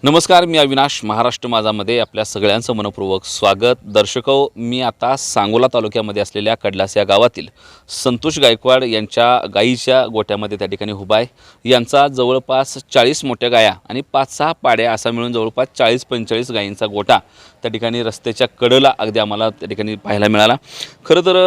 नमस्कार, मी अविनाश. महाराष्ट्र माझामध्ये आपल्या सगळ्यांचं मनपूर्वक स्वागत. दर्शको, मी आता सांगोला तालुक्यामध्ये असलेल्या कडलास या गावातील संतोष गायकवाड यांच्या गायीच्या गोट्यामध्ये त्या ठिकाणी उभा आहे. यांचा जवळपास 40 मोठ्या गाया आणि 5-6 पाड्या असा मिळून जवळपास 40-45 गायींचा गोटा त्या ठिकाणी रस्त्याच्या कडेला अगदी आम्हाला त्या ठिकाणी पाहायला मिळाला. खरं तर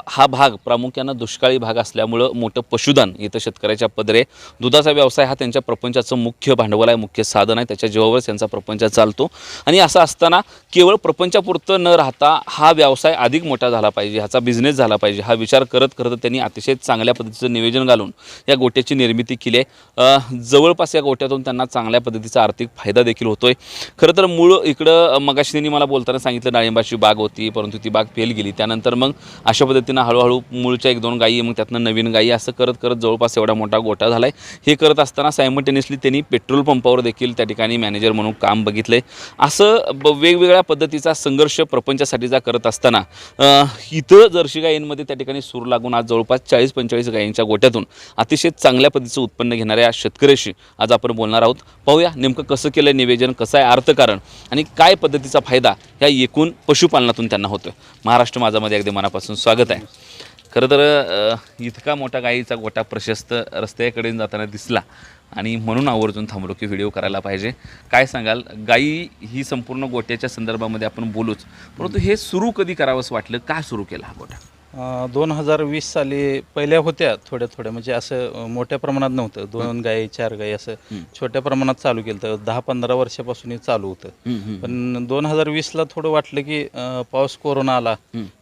हा भाग प्रामुख्यानं दुष्काळी भाग असल्यामुळं मोठं पशुधन इथं शेतकऱ्याच्या पदरे. दुधाचा व्यवसाय हा त्यांच्या प्रपंचाचं मुख्य भांडवल आहे, मुख्य साधन आहे. त्याच्या जीवावरच त्यांचा प्रपंच चालतो. आणि असं असताना केवळ प्रपंचापुरतं न राहता हा व्यवसाय अधिक मोठा झाला पाहिजे, ह्याचा बिझनेस झाला पाहिजे, हा विचार करत त्यांनी अतिशय चांगल्या पद्धतीचं नियोजन घालून या गोट्याची निर्मिती केली आहे. जवळपास या गोट्यातून त्यांना चांगल्या पद्धतीचा आर्थिक फायदा देखील होतोय. खरं तर मूळ इकडं मगाशी त्यांनी मला बोलताना सांगितलं डाळिंबाची बाग होती, परंतु ती बाग फेल गेली. त्यानंतर मग अशा पद्धतीनं हळूहळू मूळच्या 1-2 गायी, मग त्यातनं नवीन गायी, असं करत जवळपास एवढा मोठा गोठा झाला आहे. हे करत असताना सायमल्टेनियसली त्यांनी पेट्रोल पंपावर देखील त्या ठिकाणी मॅनेजर म्हणून काम बघितलं आहे. असं वेगवेगळ्या पद्धतीचा संघर्ष प्रपंचासाठीचा करत असताना इथं जर्सी गायींमध्ये त्या ठिकाणी सूर लागून आज जवळपास 40-45 गायींच्या गोट्यातून अतिशय चांगल्या पद्धतीचं उत्पन्न घेणाऱ्या शेतकऱ्याशी आज आपण बोलणार आहोत. पाहूया नेमकं कसं केलं नियोजन, कसं आहे अर्थकारण आणि काय पद्धतीचा फायदा ह्या एकूण पशुपालनातून त्यांना होतो. महाराष्ट्र माझामध्ये अगदी मनापासून स्वागत आहे. खरं तर इतका मोठा गायीचा गोटा प्रशस्त रस्त्याकडे जाताना दिसला आणि म्हणून आवर्जून थांबलो की व्हिडिओ करायला पाहिजे. काय सांगाल, गायी ही संपूर्ण गोट्याच्या संदर्भामध्ये आपण बोलूच, परंतु हे सुरू कधी करावंसं वाटलं, का सुरू केला हा गोटा? 2020 साली पहिल्या होत्या थोड्या म्हणजे असं मोठ्या प्रमाणात नव्हतं. 2 गायी 4 गायी असं छोट्या प्रमाणात चालू केलं तर 10-15 वर्षापासून हे चालू होतं. पण 2020ला थोडं वाटलं की पाऊस कोरोना आला,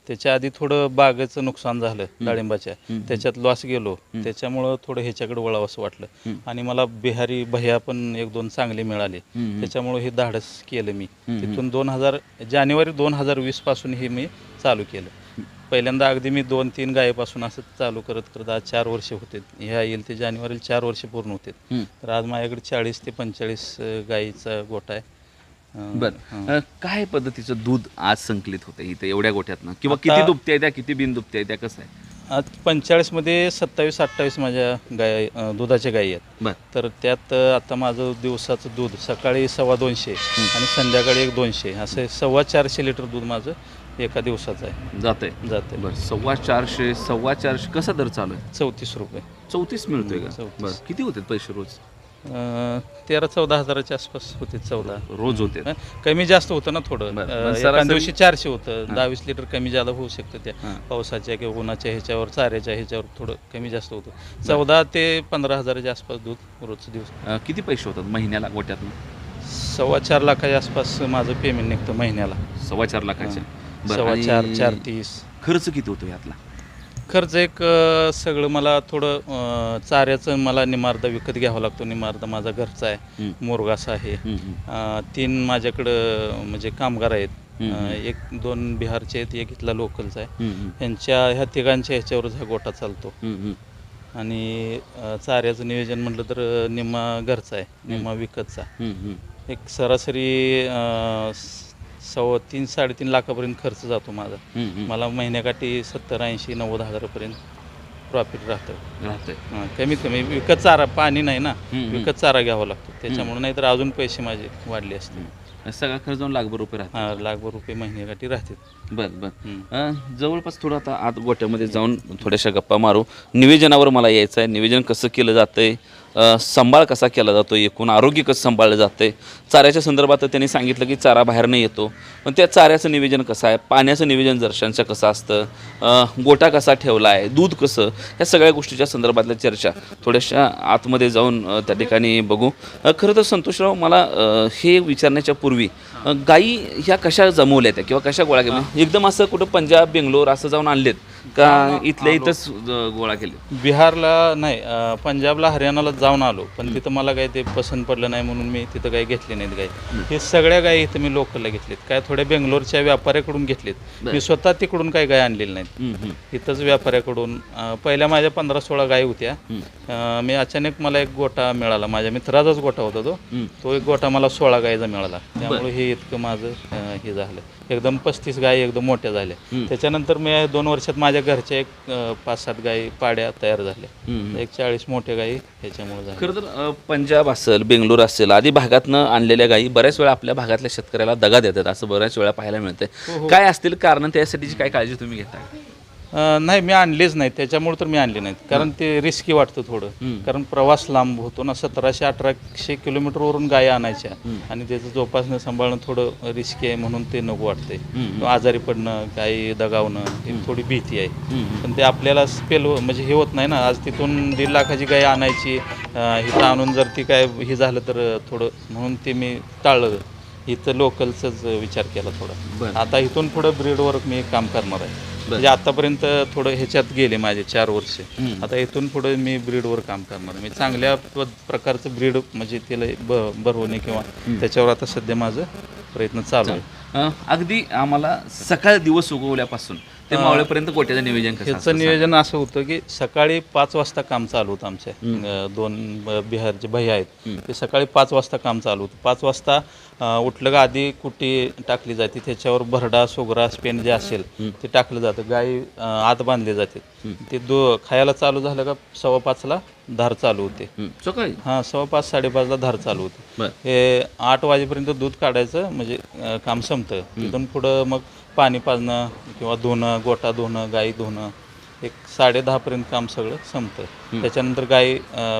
त्याच्या आधी थोडं बागेचं नुकसान झालं डाळिंबाच्या, त्याच्यात लॉस गेलो, त्याच्यामुळं थोडं ह्याच्याकडे वळावं असं वाटलं. आणि मला बिहारी भैया पण 1-2 चांगले मिळाले, त्याच्यामुळं हे धाडस केलं मी. तिथून जानेवारी 2020 पासून हे मी चालू केलं. पहिल्यांदा अगदी मी 2-3 गायीपासून असं चालू करत आज 4 वर्ष होते. ह्या येईल ते जानेवारीला 4 वर्ष पूर्ण होते. तर आज माझ्याकडे 40 ते 45 गायीचा गोठा आहे. बरं, काय पद्धतीचं दूध आज संकलित होतं इथं एवढ्या गोठ्यातनं, किंवा किती दुभत्या आहेत त्या, किती बिन दुभत्या आहेत त्या, कसं आहे? आज 45मध्ये 27-28 माझ्या गाय दुधाच्या गायी आहेत. तर त्यात आता माझं दिवसाचं दूध सकाळी 250 आणि संध्याकाळी 200 असं 450 लिटर दूध माझं एका दिवसाचं आहे. जाते. बरं, 450 कसा दर चालू आहे? 34 रुपये. 34 मिळतोय का? 34. बरं, किती होते पैसे रोज? 13-14 हजाराच्या आसपास होते. 14 रोज होते. कमी जास्त होतं ना थोडं. एका सरासरी दिवशी 400 होतं. 20 लिटर कमी जादा होऊ शकतं त्या पावसाच्या किंवा उन्हाच्या ह्याच्यावर, चाऱ्याच्या ह्याच्यावर थोडं कमी जास्त होतं. 14 ते 15 हजाराच्या आसपास दूध रोजचं दिवस. किती पैसे होतात महिन्याला गोट्यातून? 4.25 लाखाच्या आसपास माझं पेमेंट निघतं महिन्याला. 4.25 लाखाच्या. 4.25, 4.30. खर्च किती होतो यातला? खर्च सगळं मला थोडं चाऱ्याचं मला निमार्दा विकत घ्यावा लागतो. निमार्दा माझा घरचा आहे, मोरगास आहे. 3 माझ्याकडं म्हणजे कामगार आहेत. 1-2 बिहारचे आहेत, 1 इथला लोकलचा आहे. ह्या तिघांच्या ह्याच्यावरच हा गोठा चालतो. आणि चाऱ्याचं नियोजन म्हटलं तर निम्मा घरचा आहे, निम्मा विकतचा. एक सरासरी 3-3.5 लाखापर्यंत खर्च जातो माझा. मला महिन्याकाठी 70-80-90 हजारापर्यंत प्रॉफिट राहतं. कमीत कमी विकत चारा, पाणी नाही ना, विकत चारा घ्यावा लागतो त्याच्यामुळे, नाही तर अजून पैसे माझे वाढले असते. सगळा खर्च जाऊन लाखभर रुपये राहतात. हां, लाखभर रुपये महिन्याकाठी राहतात. बरं. जवळपास थोडं आता आत गोट्यामध्ये जाऊन थोड्याशा गप्पा मारू. नियोजनावर मला यायचं आहे. नियोजन कसं केलं जातं आहे, सांभाळ कसा केला जातो, एकूण आरोग्य कसं सांभाळलं जातं आहे. चाऱ्याच्या संदर्भात त्यांनी सांगितलं की चारा बाहेर नाही येतो, पण त्या चाऱ्याचं नियोजन कसं आहे, पाण्याचं नियोजन जर्शांचं कसं असतं, गोटा कसा ठेवला आहे, दूध कसं, ह्या सगळ्या गोष्टीच्या संदर्भातल्या चर्चा थोड्याशा आतमध्ये जाऊन त्या ठिकाणी बघू. खरं तर संतोषराव, मला हे विचारण्याच्या पूर्वी गायी ह्या कशा जमवल्या त्या किंवा कशा गोळा केल्या? एकदम असं कुठं पंजाब, बेंगलोर असं जाऊन आणलेत का इथल्या इथंच गोळा केले? बिहारला नाही, पंजाबला, हरियाणाला जाऊन आलो, पण तिथं मला काही ते पसंत पडलं नाही म्हणून मी तिथं काही घेतले नाहीत गाई. हे सगळ्या गायी इथं मी लोकलला घेतलेत. काय थोड्या बेंगलोरच्या व्यापाऱ्याकडून घेतलेत. मी स्वतः तिकडून काही गाय आणलेल्या नाहीत, इथंच व्यापाऱ्याकडून. पहिल्या माझ्या 15-16 गायी होत्या. मी अचानक मला एक गोटा मिळाला, माझ्या मित्राचाच गोटा होता तो एक गोटा मला 16 गायीचा मिळाला. त्यामुळे हे इतकं माझं हे झालं. एकदम 35 गायी एकदम मोठ्या झाल्या. त्याच्यानंतर मी 2 वर्षात माझ्या माझ्या घरच्या एक 5-7 गायी पाड्या तयार झाल्या, एक 40 मोठ्या गायी ह्याच्यामुळे झाल्या. खरं तर पंजाब असेल, बेंगलोर असेल आदी भागातनं आणलेल्या गायी बऱ्याच वेळा आपल्या भागातल्या शेतकऱ्याला दगा देतात, असं बऱ्याच वेळा पाहायला मिळतंय. काय असतील कारण, त्यासाठीची काय काळजी तुम्ही घेता? नाही, मी आणलीच नाही, त्याच्यामुळे तर मी आणली नाहीत, कारण ते रिस्की वाटतं थोडं. कारण प्रवास लांब होतो ना, 1700-1800 किलोमीटरवरून गाय आणायच्या आणि त्याचं जोपासणं सांभाळणं थोडं रिस्की आहे, म्हणून ते नको वाटतंय. आजारी पडणं, गायी दगावणं ही थोडी भीती आहे. पण ते आपल्याला स्पेल म्हणजे हे होत नाही ना. आज तिथून 1.5 लाखाची गाय आणायची, इथं आणून जर ती काय हे झालं तर थोडं, म्हणून ते मी टाळलं. इथं लोकलचाच विचार केला थोडा. आता इथून पुढं ब्रीडवर मी काम करणार आहे. म्हणजे आतापर्यंत थोडं ह्याच्यात गेले माझे 4 वर्ष. आता इथून पुढे मी ब्रीडवर काम करणार. मी चांगल्या प्रकारचं ब्रीड म्हणजे त्याला भरवणे किंवा त्याच्यावर आता सध्या माझं प्रयत्न चालू आहे. अगदी आम्हाला सकाळ दिवस उगवल्यापासून ते मावळेपर्यंत गोट्याचं नियोजन कसं ह्याचं नियोजन असं होतं की सकाळी 5 वाजता काम चालू होतं. आमच्या 2 बिहारचे भैया आहेत, ते सकाळी 5 वाजता काम चालू होतं. 5 वाजता उठलं का आधी कुट्टी टाकली जाते, त्याच्यावर भरडा, सोगरा, स्पेन जे असेल ते टाकलं जातं. गाई आत बांधले जाते. ते खायला चालू झालं का 5:15ला धार चालू होते. सकाळी 5:15-5:30ला धार चालू होते. हे 8 वाजेपर्यंत दूध काढायचं म्हणजे काम संपतं. तिथून पुढं मग पाणी पाजणं किंवा धुणं, गोटा धुणं, गाई धुणं, एक 10:30पर्यंत काम सगळं संपतं. त्याच्यानंतर गाई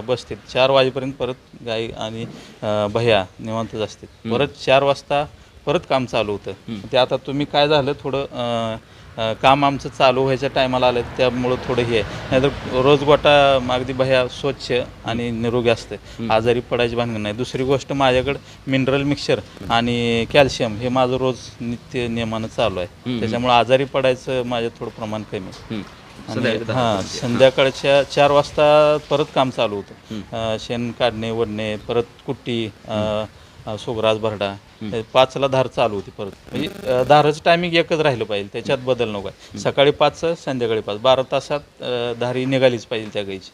बसते 4 वाजेपर्यंत, परत गाई आणि भैया निवांतच असते. परत 4 वाजता परत काम चालू होतं. ते आता तुम्ही काय झालं थोडं काम आमचं चालू व्हायच्या टायमाला आलं, त्यामुळं थोडं हे आहे. नाहीतर रोज गोटा अगदी भैया स्वच्छ आणि निरोगी असते, आजारी पडायची भानगड नाही. दुसरी गोष्ट, माझ्याकडे मिनरल मिक्सचर आणि कॅल्शियम हे माझं रोज नित्य नियमानं चालू आहे. त्याच्यामुळे आजारी पडायचं माझं थोडं प्रमाण कमी आहे. संध्याकाळच्या 4 वाजता परत काम चालू होतं. शेण काढणे, वडणे, परत कुट्टी, सोगराज, भरडा. 5ला धार चालू होती परत. म्हणजे धाराचं टायमिंग एकच राहिलं पाहिजे, त्याच्यात बदल नको आहे. सकाळी 5, संध्याकाळी 5, 12 तासात धारी निघालीच पाहिजे त्या गाईची.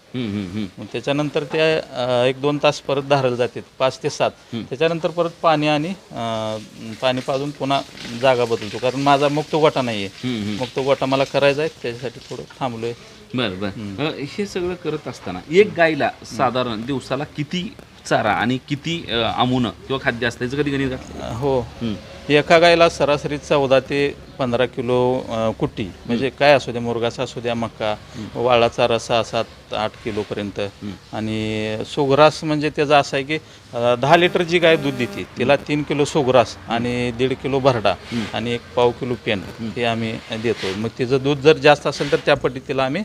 मग त्याच्यानंतर त्या 1-2 तास परत धाराला जातात, 5 ते 7. त्याच्यानंतर परत पाणी पाजून पुन्हा जागा बदलतो, कारण माझा मुक्त गोटा नाही आहे. मुक्त गोटा मला करायचा आहे, त्याच्यासाठी थोडं थांबलो आहे. बरं. हे सगळं करत असताना एक गाईला साधारण दिवसाला किती चारा आणि किती आमुनं किंवा खाद्य असतं, याचं कधी गणित का? हो, एका गायला सरासरी 14 ते 15 किलो कुट्टी, म्हणजे काय असू द्या, मुरघास असू द्या, मका, वाळा चारा 6-7-8 किलोपर्यंत. आणि सोगरास म्हणजे त्याचं असं आहे की 10 लिटर जी गाय दूध देते तिला 3 किलो सोगरास आणि 1.5 किलो भरडा आणि 1 पाव किलो पेन हे आम्ही देतो. मग तिचं दूध जर जास्त असेल तर त्या पद्धतीला आम्ही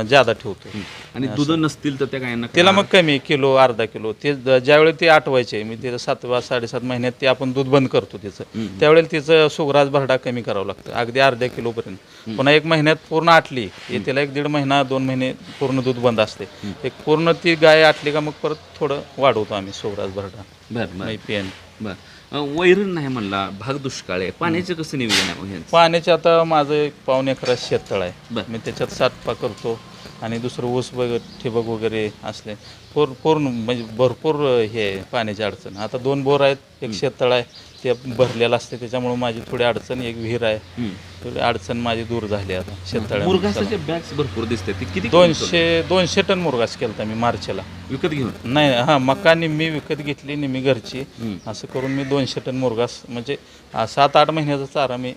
जादा ठेवतो. आणि दूध नसतील तर त्या गायांना त्याला मग कमी, किलो, अर्धा किलो. ते ज्यावेळी ते आटवायचे, मी त्याचं 7-7.5 महिन्यात ते आपण दूध बंद करतो त्याचं, त्यावेळेला तिचं सुगराज भरडा कमी करावं लागतं, अगदी अर्ध्या किलोपर्यंत. पुन्हा 1 महिन्यात पूर्ण आटली, त्याला 1-1.5 महिना 2 महिने पूर्ण दूध बंद असते. एक पूर्ण ती गाय आटली का मग परत थोडं वाढवतो आम्ही सुगराज भरडा. बरं पेन. वैरण नाही म्हणला, भाग दुष्काळ आहे, पाण्याचं कसं नियोजन आहे? पाण्याचे आता माझं 1 एकर शेततळ आहे. मी त्याच्यात 7 करतो आणि दुसरं ऊस ठिबक वगैरे असले पूर्ण म्हणजे भरपूर हे आहे पाण्याची अडचण. आता 2 बोर आहेत, एक शेततळ आहे, ते भरलेलं असते, त्याच्यामुळे माझी थोडी अडचण, एक विहीर आहे, थोडी अडचण माझी दूर झाली आता शेततळ्यात. मुरघासाचे बॅग्स भरपूर दिसते, ते किती? 200 टन मुरघास केला मी मार्चला विकत घेऊन. नाही, मका निम्मी विकत घेतली, निम्मी घरची, असं करून मी 200 टन मुरघास म्हणजे 7-8 महिन्याचा चारा मी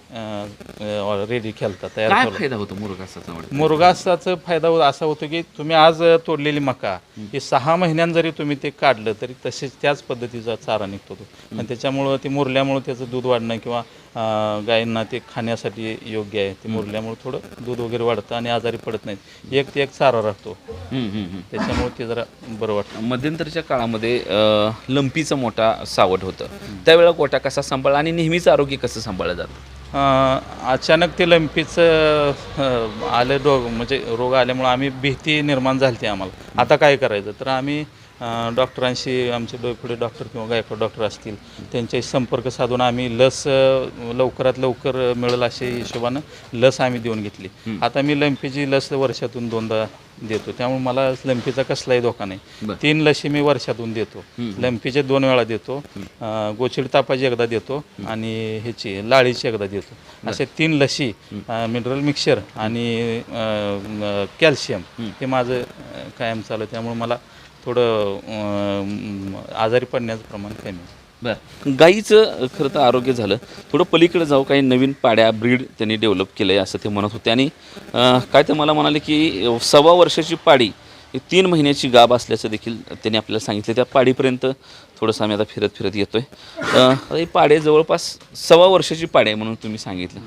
रेडी केला, तयार काय केला. फायदा होतो मुरघासाचा? मुरघासाचा फायदा असा होतो की तुम्ही आज तोडलेली मका ही 6 महिन्यां जरी तुम्ही ते काढलं तरी तसेच त्याच पद्धतीचा चारा निघतो तो. आणि त्याच्यामुळं ते मुरल्यामुळं त्याचं दूध वाढणं किंवा गायींना ते खाण्यासाठी योग्य आहे. ते मुरल्यामुळं थोडं दूध वगैरे वाढतं आणि आजारी पडत नाहीत. एक ते एक चारा राहतो, त्याच्यामुळे ते जरा बरं वाटतं. मध्यंतरच्या काळामध्ये लंपीचं मोठा सावट होतं, त्यावेळेला गोटा कसा सांभाळला आणि नेहमीच आरोग्य कसं सांभाळलं जातं? अचानक ते लंपीचं आलं म्हणजे रोग आल्यामुळं आम्ही भीती निर्माण झाली ती आम्हाला. आता काय करायचं, तर आम्ही डॉक्टरांशी आमचे डोईफोडे डॉक्टर किंवा गायकवाड डॉक्टर असतील त्यांच्याशी संपर्क साधून आम्ही लस लवकरात लवकर मिळेल अशा हिशोबानं लस आम्ही देऊन घेतली. आता मी लंपीची लस वर्षातून 2दा देतो, त्यामुळे मला लंपीचा कसलाही धोका नाही. 3 लशी मी वर्षातून देतो. लंपीचे 2 वेळा देतो, गोचिड तापाची एकदा देतो आणि ह्याची लाळीची एकदा देतो. असे 3 लशी, मिनरल मिक्सचर आणि कॅल्शियम हे माझं कायम चालू आहे. त्यामुळे मला थोडं आजारी पडण्याचं प्रमाण कमी आहे. बरं, गाईचं खरं तर आरोग्य झालं. थोडं पलीकडे जाऊ, काही नवीन पाड्या ब्रीड त्यांनी डेव्हलप केलं आहे असं ते म्हणत होते. आणि काय ते मला म्हणाले की 1.25 वर्षाची पाडी 3 महिन्याची गाभ असल्याचं देखील त्यांनी आपल्याला सांगितलं. त्या पाडीपर्यंत थोडंसं आम्ही आता फिरत फिरत येतो आहे. आता ही पाडे जवळपास 1.25 वर्षाची पाडी आहे म्हणून तुम्ही सांगितलं.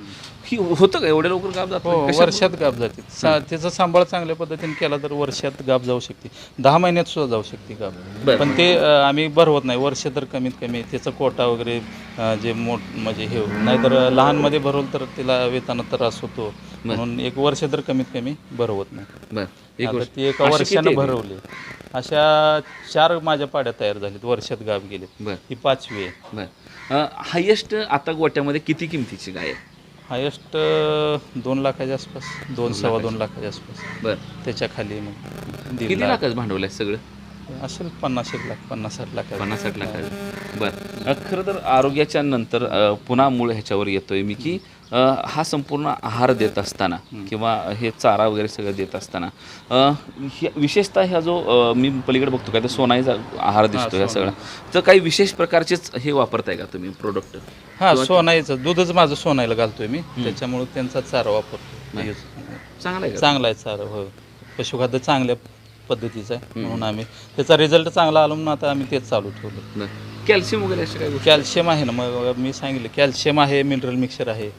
ही होतं का एवढ्या लवकर गाभ जातो? हो, वर्षात गाभ जाते. त्याचा सांभाळ चांगल्या पद्धतीने केला तर वर्षात गाभ जाऊ शकते. 10 महिन्यात सुद्धा जाऊ शकते गाभ. पण ते आम्ही भरवत नाही. वर्ष तर कमीत कमी त्याचा कोटा वगैरे जे म्हणजे हे नाहीतर लहानमध्ये भरवलं तर तिला वेताना त्रास होतो, म्हणून 1 वर्ष तर कमीत कमी भरवत नाही. आता ती एका वर्षानं भरवली. अशा 4 माझ्या पाड्या तयार झाल्यात, वर्षात गाभ गेलेत. ही 5वी आहे. बरं, हायेस्ट आता गोट्यामध्ये किती किमतीची गाय आहे? हायेस्ट 2 लाखाच्या आसपास, 2-2.25 लाखाच्या आसपास. बरं, त्याच्या खाली मग किती लाखाचं भांडवल आहे सगळं? असेल 50-1 लाख, 50-60 लाख. 50-60 लाख. बरं, खरं तर आरोग्याच्या नंतर पुन्हा मूळ ह्याच्यावर येतोय मी की हा संपूर्ण आहार देत असताना किंवा हे चारा वगैरे सगळं देत असताना विशेषतः ह्या जो मी पलीकडे बघतो काय तर सोनाईचा आहार दिसतो ह्या सगळा, तर काही विशेष प्रकारचेच हे वापरताय का तुम्ही प्रोडक्ट? हां, सोनाईचं दूधच माझं सोनाईला घालतोय मी, त्याच्यामुळे त्यांचा चारा वापरतो. चांगला आहे, चांगला आहे चारा. हो, पशुखाद्य चांगल्या पद्धतीचं आहे म्हणून आम्ही त्याचा रिझल्ट चांगला आला म्हणून आता आम्ही तेच चालू ठेवलं. कॅल्शियम वगैरे असे काय? कॅल्शियम आहे ना, मग मी सांगितलं कॅल्शियम आहे, मिनरल मिक्सचर आहे,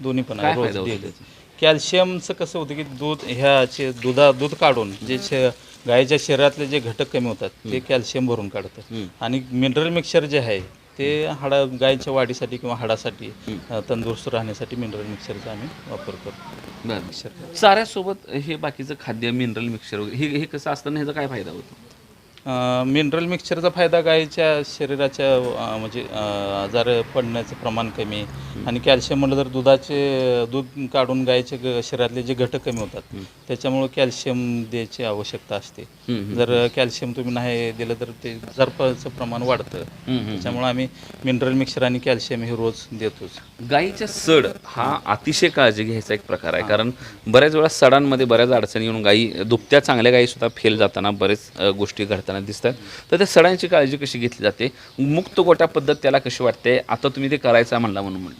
दोन्ही पण आहे. रोज दिले. कॅल्शियमचं कसं होतं की दूध काढून जे गायीच्या शरीरातले जे घटक कमी होतात ते कॅल्शियम भरून काढतं. आणि मिनरल मिक्सचर जे आहे ते गायीच्या वाढीसाठी किंवा हाडासाठी तंदुरुस्त राहण्यासाठी मिनरल मिक्सचरचा आम्ही वापर करतो. मिक्सर चाऱ्यासोबत हे बाकीचं खाद्य मिनरल मिक्सचर वगैरे हे कसं असताना ह्याचा काय फायदा होतो? मिनरल मिक्सचरचा फायदा गायीच्या शरीराच्या म्हणजे आजार पडण्याचं प्रमाण कमी. आणि कॅल्शियम म्हटलं तर दूध काढून गायीच्या शरीरातले जे घटक कमी होतात त्याच्यामुळे कॅल्शियम द्यायची आवश्यकता असते. जर कॅल्शियम तुम्ही नाही दिलं तर ते जरपाचं प्रमाण वाढतं. त्याच्यामुळे आम्ही मिनरल मिक्सचर आणि कॅल्शियम हे रोज देतोच. गायीच्या सड हा अतिशय काळजी घ्यायचा एक प्रकार आहे, कारण बऱ्याच वेळा सडांमध्ये बऱ्याच अडचणी येऊन गायी दुभत्या चांगल्या गायी सुद्धा फेल जाताना बरेच गोष्टी घडताना दिसतात. तर त्या सडांची काळजी कशी घेतली जाते? मुक्त गोटा पद्धत त्याला कशी वाटते? आता तुम्ही ते करायचं म्हणला म्हणून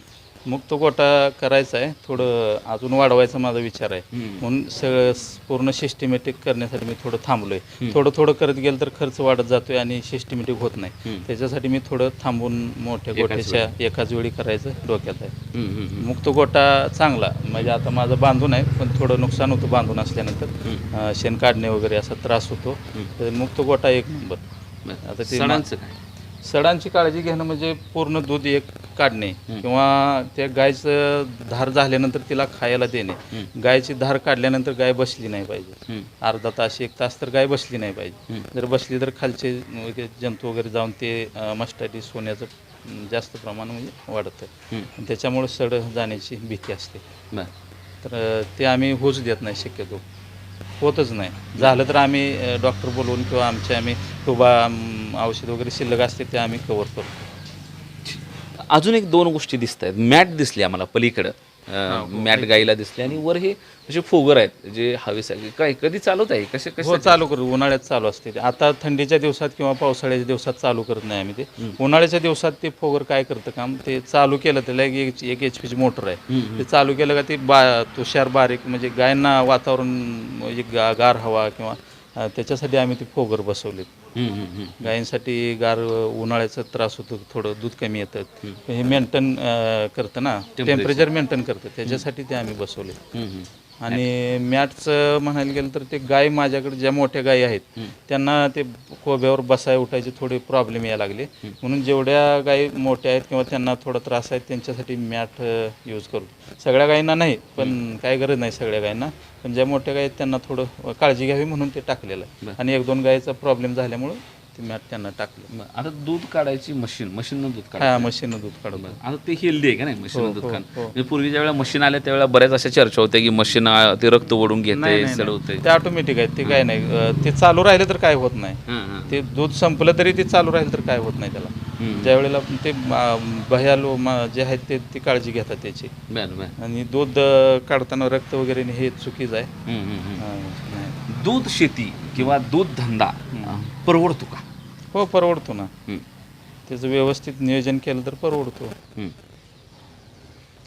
मुक्त गोटा करायचा आहे, थोडं अजून वाढवायचा माझा विचार आहे. म्हणून सगळं पूर्ण सिस्टमॅटिक करण्यासाठी मी थोडं थांबलोय. थोडं करत गेलं तर खर्च वाढत जातोय आणि सिस्टमॅटिक होत नाही. त्याच्यासाठी मी थोडं थांबून मोठ्या गोट्याच्या एकाच वेळी करायचं डोक्यात आहे. मुक्त गोटा चांगला म्हणजे आता माझं बांधून आहे, पण थोडं नुकसान होतं बांधून असल्यानंतर, शेण काढणे वगैरे असा त्रास होतो. तर मुक्त गोटा 1 नंबर. आता ते सडांची काळजी घेणं म्हणजे पूर्ण दूध काढणे किंवा त्या गायचं धार झाल्यानंतर तिला खायला देणे. गायची धार काढल्यानंतर गाय बसली नाही पाहिजे. अर्धा तास 1 तास तर गाय बसली नाही पाहिजे. जर बसली तर खालचे जंतू वगैरे जाऊन ते मास्टायटिस होण्याचं जास्त प्रमाण म्हणजे वाढतं. त्याच्यामुळे सड जाण्याची भीती असते. तर ते आम्ही होऊच देत नाही, शक्यतो होतच नाही. झालं तर आम्ही डॉक्टर बोलवून किंवा आम्ही औषध वगैरे शिल्लक असते ते आम्ही कव्हर करतो. अजून 1-2 गोष्टी दिसत आहेत. मॅट दिसली आम्हाला पलीकडं, मॅट गाईला दिसली आणि वर हे असे फोगर आहेत जे हवेसाठी काय कधी चालवत आहे? कसे चालू करू? उन्हाळ्यात चालू असते ते. आता थंडीच्या दिवसात किंवा पावसाळ्याच्या दिवसात चालू करत नाही आम्ही ते. उन्हाळ्याच्या दिवसात ते फोगर काय करतं काम, ते चालू केलं त्याला 1 HP मोटर आहे, ते चालू केलं का ते तुषार बारीक म्हणजे गायांना वातावरण म्हणजे गार हवा किंवा त्याच्यासाठी आम्ही ते फोगर बसवलेत. गायींसाठी गार उन्हाळ्याचा त्रास होतो, थोडं दूध कमी येतं, हे मेंटेन करतं ना, टेम्परेचर मेंटेन करतं, त्याच्यासाठी ते आम्ही बसवले. आणि मॅटचं म्हणायला गेलं तर ते गाय माझ्याकडे ज्या मोठ्या गायी आहेत त्यांना ते कोब्यावर बसाय उठायचे थोडे प्रॉब्लेम यायला लागले, म्हणून जेवढ्या गायी मोठ्या आहेत किंवा त्यांना थोडा त्रास आहे त्यांच्यासाठी मॅट यूज करतो. सगळ्या गायींना नाही, पण काही गरज नाही सगळ्या गायींना, पण ज्या मोठ्या गायी आहेत त्यांना थोडं काळजी घ्यावी म्हणून ते टाकलेलं आहे. आणि 1-2 गायीचा प्रॉब्लेम झाल्यामुळं ते मॅट त्यांना टाकलं. आता दूध काढायची मशीननं दूध हा, काढायचं. मशीननं दूध काढलं. आता ते हेल्दी आहे का नाही मशीन दूध हो, काढणं? हो. म्हणजे पूर्वी ज्या वेळेला मशीन आल्या त्यावेळेला बऱ्याच अशा चर्चा होत्या की मशीन ते रक्त ओढून घेते, सडवते. ते ऑटोमॅटिक आहे, ते काय नाही, ते चालू राहिलं तर काय होत नाही. ते दूध संपलं तरी ते चालू राहिलं तर काय होत नाही त्याला. ज्या वेळेला ते भयालो जे आहेत ते काळजी घेतात त्याची. आणि दूध काढताना रक्त वगैरे हे चुकीचं आहे. नाही. दूध शेती किंवा दूध धंदा परवडतो का? हो, परवडतो ना. त्याचं व्यवस्थित नियोजन केलं तर परवडतो.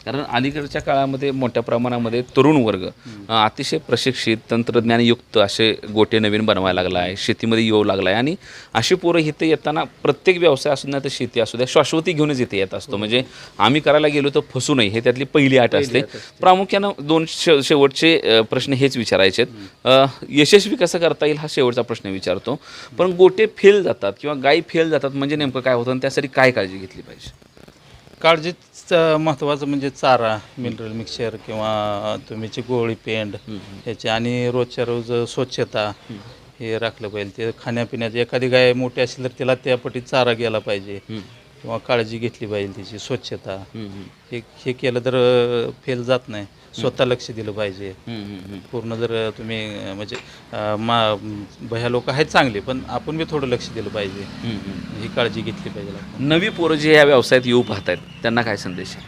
कारण अलीकडच्या काळामध्ये मोठ्या प्रमाणामध्ये तरुण वर्ग अतिशय प्रशिक्षित तंत्रज्ञानयुक्त असे गोटे नवीन बनवायला लागला आहे, शेतीमध्ये येऊ लागला आहे. आणि अशी पोरं इथे येताना प्रत्येक व्यवसाय असू द्या तर शेती असू द्या शाश्वती घेऊनच इथे येत असतो. म्हणजे आम्ही करायला गेलो तर फसू नये हे त्यातली पहिली अट असते. प्रामुख्यानं 2 शेवटचे प्रश्न हेच विचारायचे आहेत. यशस्वी कसं करता येईल हा शेवटचा प्रश्न विचारतो. पण गोटे फेल जातात किंवा गायी फेल जातात म्हणजे नेमकं काय होतं आणि त्यासाठी काय काळजी घेतली पाहिजे? काळजीच महत्त्वाचं म्हणजे चारा, मिनरल मिक्सचर किंवा तुम्हीची गोळी पेंड ह्याची, आणि रोजच्या रोज स्वच्छता हे राखलं पाहिजे. ते खाण्यापिण्याचं, एखादी गाय मोठी असेल तर तिला त्या पटीत चारा गेला पाहिजे किंवा काळजी घेतली पाहिजे त्याची स्वच्छता. हे केलं तर फेल जात नाही. स्वतः लक्ष दिलं पाहिजे पूर्ण. जर तुम्ही म्हणजे भया लोक आहेत चांगले, पण आपण बी थोडं लक्ष दिलं पाहिजे, ही काळजी घेतली पाहिजे. नवी पोरं जे या व्यवसायात येऊ पाहत आहेत त्यांना काय संदेश आहे?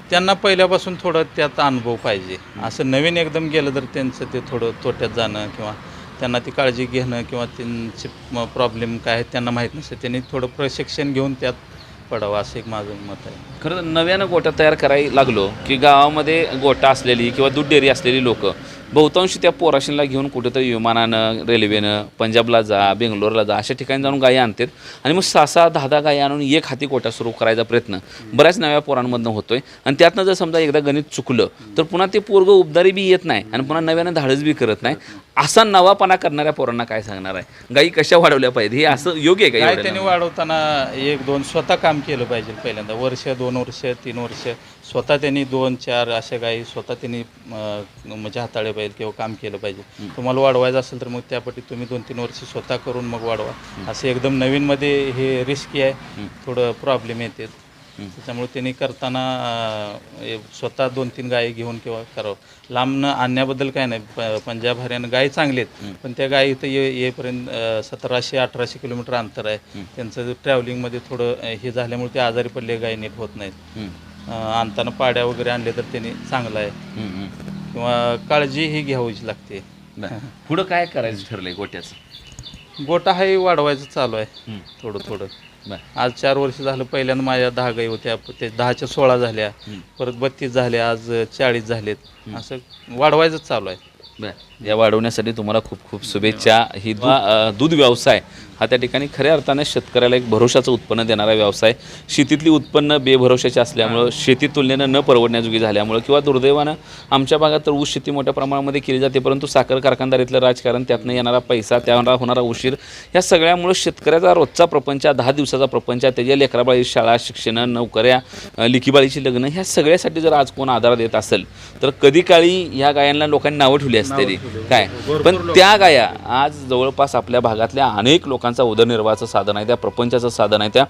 त्यांना पहिल्यापासून थोडं त्यात अनुभव पाहिजे. असं नवीन एकदम गेलं तर त्यांचं ते थोडं तोट्यात जाणं किंवा त्यांना ती काळजी घेणं किंवा त्यांचे प्रॉब्लेम काय आहेत त्यांना माहीत नसतं, त्यांनी थोडं प्रशिक्षण घेऊन त्यात पडावं असं एक माझं मत आहे. खरं तर नव्यानं गोटा तयार करायला लागलो की गावामध्ये गोटा असलेली किंवा दूध डेअरी असलेली लोक बहुतांशी त्या पोराशींला घेऊन कुठेतरी विमानानं, रेल्वेनं, पंजाबला जा, बेंगलोरला जा, अशा ठिकाणी जाऊन गायी आणतात आणि मग 6-10 गायी आणून एक हाती गोटा सुरू करायचा प्रयत्न बऱ्याच नव्या पोरांमधनं होतोय. आणि त्यातनं जर समजा एकदा गणित चुकलं तर पुन्हा ते पोरगं उबदारी बी येत नाही आणि पुन्हा नव्यानं धाडस बी करत नाही. असा नवापणा करणाऱ्या पोरांना काय सांगणार आहे? गायी कशा वाढवल्या पाहिजे, हे असं योग्य आहे का? काय त्यांनी वाढवताना 1-2 स्वतः काम केलं पाहिजे. पहिल्यांदा वर्ष, 2 वर्ष, 3 वर्ष स्वतः त्यांनी 2-4 अशा गायी स्वतः त्यांनी म्हणजे हाताळले पाहिजे किंवा काम केलं पाहिजे. तुम्हाला वाढवायचं असेल तर मग त्यापटी तुम्ही 2-3 वर्ष स्वतः करून मग वाढवा. असं एकदम नवीनमध्ये हे रिस्की आहे, थोडं प्रॉब्लेम येते. त्याच्यामुळे त्यांनी करताना स्वतः 2-3 गायी घेऊन किंवा करावं. लांबनं आणण्याबद्दल काय नाही, पंजाब हरियाणा गायी चांगले आहेत, पण त्या गायी इथं येईपर्यंत 1700-1800 किलोमीटर अंतर आहे. त्यांचं ट्रॅव्हलिंगमध्ये थोडं हे झाल्यामुळे ते आजारी पडले गायी नीट होत नाहीत. आणताना पाड्या वगैरे आणले तर त्यांनी चांगलं आहे किंवा काळजी ही घ्यावीच लागते. पुढं काय करायचं ठरलंय गोट्याचं? गोटा हाही वाढवायचं चालू आहे थोडं थोडं. आज 4 वर्ष झालं. पहिल्यांदा माझ्या 10 गायी होत्या, ते 10च्या 16 झाल्या, परत 32 झाल्या, आज 40 झालेत. असं वाढवायचंच चालू आहे. या वाढवण्यासाठी तुम्हाला खूप खूप शुभेच्छा. ही दूध व्यवसाय हा त्या ठिकाणी खऱ्या अर्थाने शेतकऱ्याला एक भरोशाचं उत्पन्न देणारा व्यवसाय. शेतीतली उत्पन्न बेभरोशाची असल्यामुळं, शेती तुलनेनं न परवडण्याजोगी झाल्यामुळं किंवा दुर्दैवानं आमच्या भागात तर ऊस शेती मोठ्या प्रमाणामध्ये केली जाते, परंतु साखर कारखानदारीतलं राजकारण, त्यातनं येणारा पैसा, त्यावर होणारा उशीर, या सगळ्यामुळं शेतकऱ्याचा रोजचा प्रपंच, 10 दिवसाचा प्रपंच, त्याच्या लेकराबाळी शाळा, शिक्षण, नोकऱ्या, लिखीबाळीची लग्न, ह्या सगळ्यासाठी जर आज कोण आधार देत असेल तर कधी काळी ह्या गायांना लोकांनी नावं ठेवली असते काय, पण त्या गाया आज जवळपास आपल्या भागातल्या अनेक लोकांचा उदरनिर्वाहाचं साधन आहे, त्या प्रपंचाचं साधन आहे. त्या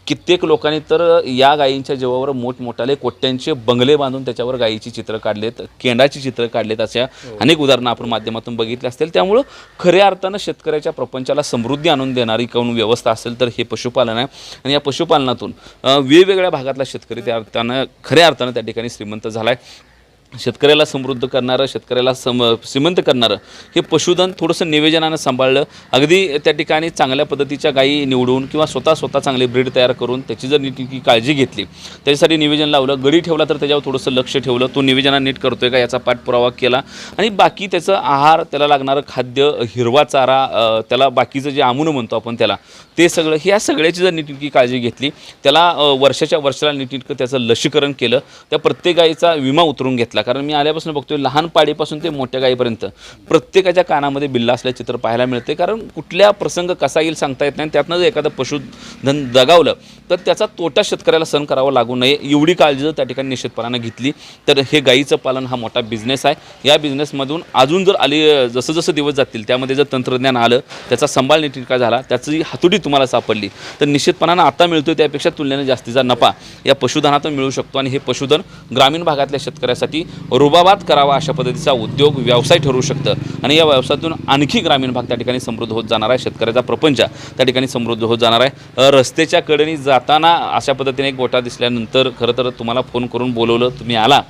कित्येक लोकांनी तर या गायींच्या जीवावर मोठमोठाले कोट्यांचे बंगले बांधून त्याच्यावर गायीची चित्र काढलेत, केंडाची चित्र काढलेत. अशा अनेक उदाहरणं आपण माध्यमातून बघितली असतील. त्यामुळं खऱ्या अर्थानं शेतकऱ्याच्या प्रपंचाला समृद्धी आणून देणारी कोण व्यवस्था असेल तर हे पशुपालन आहे. आणि या पशुपालनातून वेगवेगळ्या भागातला शेतकरी त्या अर्थानं खऱ्या अर्थानं त्या ठिकाणी श्रीमंत झाला आहे. शेतकऱ्याला समृद्ध करणारं, शेतकऱ्याला श्रीमंत करणारं हे पशुधन थोडंसं नियोजनानं सांभाळलं, अगदी त्या ठिकाणी चांगल्या पद्धतीच्या गायी निवडून किंवा स्वतः चांगले ब्रीड तयार करून त्याची जर नीट काळजी घेतली, त्याच्यासाठी नियोजन लावलं, गडी ठेवला तर त्याच्यावर थोडंसं लक्ष ठेवलं, तो नियोजना नीट करतोय का याचा पाठपुरावा केला, आणि बाकी त्याचं आहार, त्याला लागणारं खाद्य, हिरवा चारा, त्याला बाकीचं जे आमुनं म्हणतो आपण त्याला, ते सगळं, ह्या सगळ्याची जर नीटनेटकी काळजी घेतली, त्याला वर्षाच्या वर्षाला नीटनेटकं त्याचं लसीकरण केलं, त्या प्रत्येक गायीचा विमा उतरून घेतला, कारण मी आल्यापासून बघतोय लहान पाडीपासून ते मोठ्या गाईपर्यंत प्रत्येकाच्या कानामध्ये बिल्ला असल्याचे चित्र पाहायला मिळते. कारण कुठल्या प्रसंग कसा येईल सांगता येत नाही. त्यातनं जर एखादं पशुधन दगावलं तर त्याचा तोटा शेतकऱ्याला सहन करावा लागू नये एवढी काळजी जर त्या ठिकाणी निश्चितपणानं घेतली तर हे गाईचं पालन हा मोठा बिझनेस आहे. या बिझनेसमधून अजून जर आली जसं जसं दिवस जातील त्यामध्ये जर तंत्रज्ञान आलं, त्याचा सांभाळ नीटनेटका झाला, त्याची हातोटी तुम्हाला सापडली तर निश्चितपणानं आता मिळतोय त्यापेक्षा तुलनेने जास्तीचा नफा या पशुधनातून मिळू शकतो. आणि हे पशुधन ग्रामीण भागातल्या शेतकऱ्यासाठी रुबाबात करावा अशा पद्धतीचा उद्योग व्यवसाय ठरू शकतं. आणि या व्यवसायातून आणखी ग्रामीण भाग त्या ठिकाणी समृद्ध होत जाणार आहे. शेतकऱ्याचा प्रपंच त्या ठिकाणी समृद्ध होत जाणार आहे. रस्त्याच्या कडेने जाताना अशा पद्धतीने एक गोठा दिसल्यानंतर खरं तर तुम्हाला फोन करून बोलवलं, तुम्ही आला,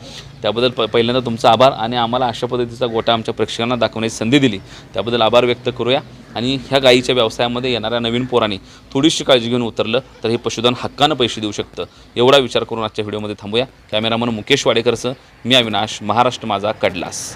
त्याबद्दल पहिल्यांदा तुमचा आभार. आणि आम्हाला अशा पद्धतीचा गोठा आमच्या प्रेक्षकांना दाखवण्याची संधी दिली त्याबद्दल आभार व्यक्त करूया. आणि ह्या गाईच्या व्यवसायामध्ये येणाऱ्या नवीन पोरांनी थोडीशी काळजी घेऊन उतरलं तर हे पशुधन हक्कानं पैसे देऊ शकतं. एवढा विचार करून आजच्या व्हिडिओमध्ये थांबूया. कॅमेरामन मुकेश वाडेकरसह मी अविनाश, महाराष्ट्र माझा, कडलास.